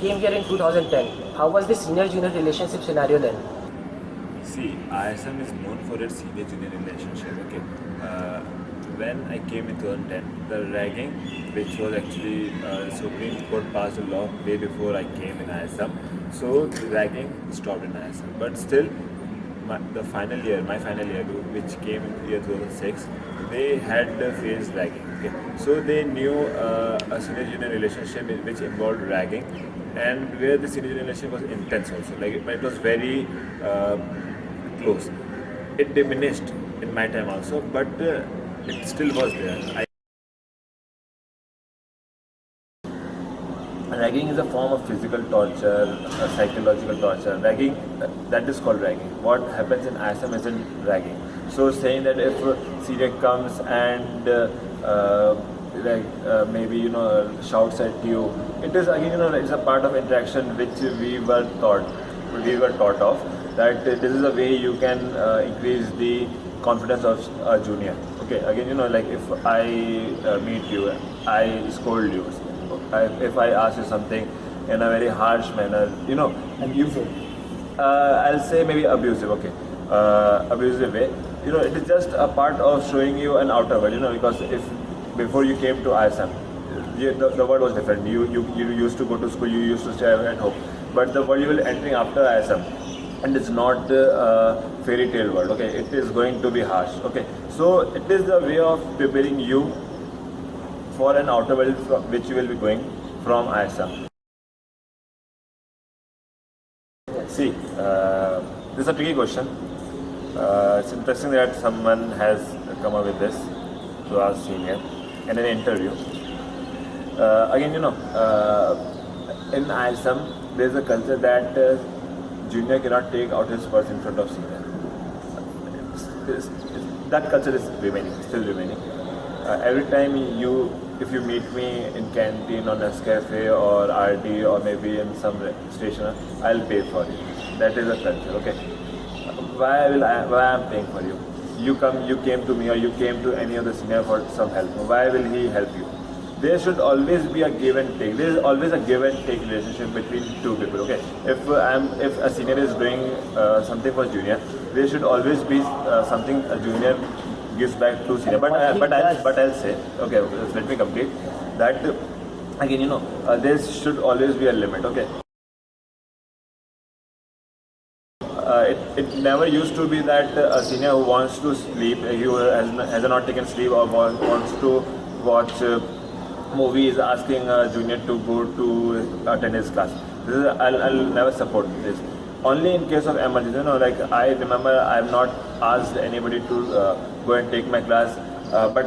came here in 2010. How was the senior-junior relationship scenario then? See, ISM is known for its senior-junior relationship. Okay, when I came in 2010, the ragging, which was actually Supreme Court passed a law way before I came in ISM, so the ragging stopped in ISM. But still, my final year, which came in year 2006, they had faced ragging. Okay, so they knew a senior-junior relationship which involved ragging, and where the senior-junior relationship was intense also. Like it was very close. It diminished in my time also, but it still was there. Ragging is a form of physical torture, psychological torture. Ragging, that is called ragging. What happens in ISM isn't ragging. So saying that if senior comes and maybe shouts at you, it is again it's a part of interaction which we were taught of, that this is a way you can increase the confidence of a junior. Okay, again like if I meet you, I scold you. If I ask you something in a very harsh manner, Abusive. I'll say maybe abusive, okay, abusive way. It is just a part of showing you an outer world. Because if before you came to ISM, the world was different. You used to go to school, you used to stay at home, but the world you will entering after ISM, and it's not a fairy tale world. Okay, it is going to be harsh. Okay, so it is the way of preparing you for an outer world which you will be going from ISM. See, this is a tricky question. It's interesting that someone has come up with this to our senior in an interview. Again, in ISM, there is a culture that junior cannot take out his purse in front of senior. That culture is still remaining. Every time if you meet me in canteen or Nescafe or RD or maybe in some station, I'll pay for it. That is a culture. Okay. Why I'm paying for you? You came to me or you came to any other senior for some help. Why will he help you? There should always be a give and take. There is always a give and take relationship between two people. Okay. If a senior is doing something for junior, there should always be something a junior gives back to senior. But I'll say, okay, let me complete that. Again, there should always be a limit. Okay. It never used to be that a senior who wants to sleep, who has not taken sleep or wants to watch movies, asking a junior to go to attend his class. I'll never support this. Only in case of emergency, like I remember I have not asked anybody to go and take my class, but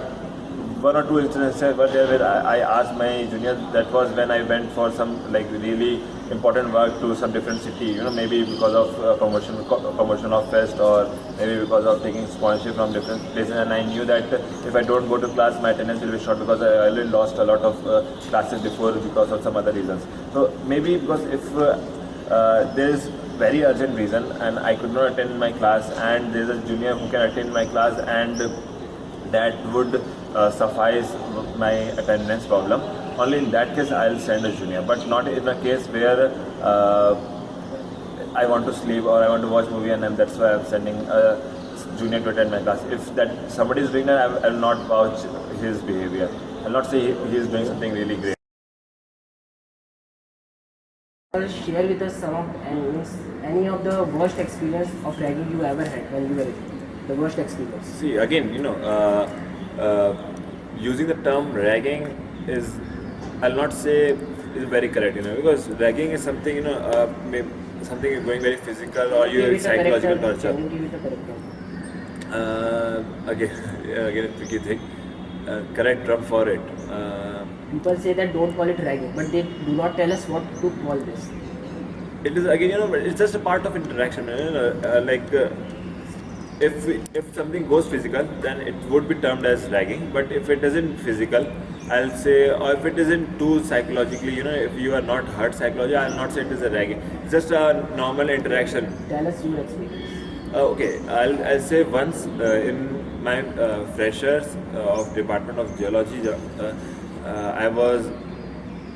one or two instances were there where I asked my junior. That was when I went for some like really important work to some different city, maybe because of promotion of fest, or maybe because of taking sponsorship from different places, and I knew that if I don't go to class, my attendance will be short because I already lost a lot of classes before because of some other reasons. So maybe because if there is very urgent reason and I could not attend my class, and there is a junior who can attend my class, and that would suffice my attendance problem, only in that case I'll send a junior, but not in a case where I want to sleep or I want to watch movie, and then that's why I'm sending a junior to attend my class. If that somebody is doing that, I will not vouch his behavior. I'll not say he is doing something really great. Share with us some of any of the worst experience of ragging you ever had when you were the worst experience. See, again, using the term ragging is, I'll not say is very correct, because ragging is something, something going very physical or you psychological torture. Can you give it a correct term? Again, a tricky thing. Correct term for it. People say that don't call it ragging, but they do not tell us what to call this. It is again, it's just a part of interaction. If something goes physical, then it would be termed as ragging. But if it isn't physical, I'll say, or if it isn't too psychologically, if you are not hurt psychologically, I'll not say it is a ragging. It's just a normal interaction. Tell us your experience. Okay, I'll say once in my freshers of Department of Geology, I was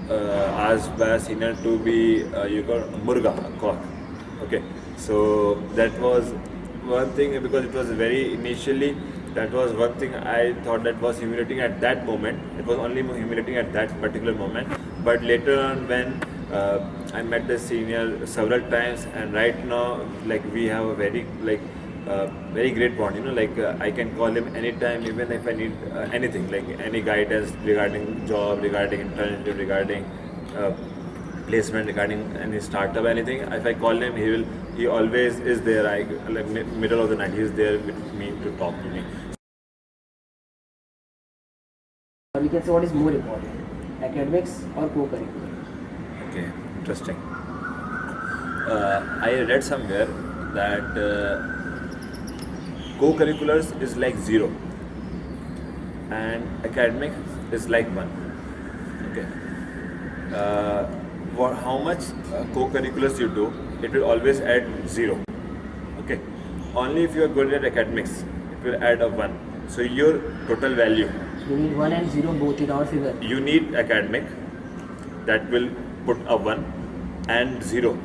asked by a senior to be you call murga, a cock. Okay, so that was one thing because it was very initially. That was one thing I thought that was humiliating at that moment. It was only humiliating at that particular moment. But later on, when I met the senior several times, and right now, like we have a very great bond. You know, like I can call him anytime, even if I need anything, like any guidance regarding job, regarding internship, regarding placement, regarding any startup, anything. If I call him, he always is there. Middle of the night, he is there with me to talk to me. We can say what is more important, academics or co-curricular? Okay, interesting. I read somewhere that co-curriculars is like 0 and academic is like 1. Okay. How much co-curriculars you do, it will always add 0. Okay. Only if you are good at academics, it will add a 1. So your total value. You need 1 and 0 both in our figure. You need academic, that will put a 1 and 0.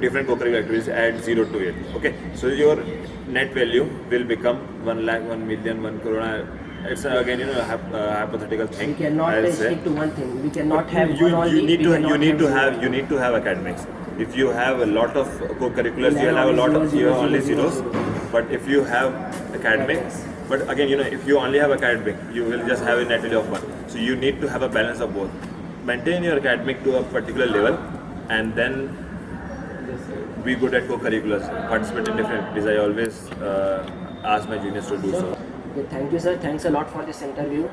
Different co-curricular activities add 0 to it. Okay, so your net value will become 1 lakh, 1 million, 1 crore. It's again, a hypothetical thing. We cannot stick to one thing. We cannot have one only. You need to have academics. If you have a lot of co-curriculars, you will have a lot of only zeros. But if you have academics, but again, if you only have academic, you will just have a net value of 1. So you need to have a balance of both. Maintain your academic to a particular level, and then be good at co-curriculars. Participate in different activities. I always ask my juniors to do so. Okay, thank you, sir. Thanks a lot for this interview.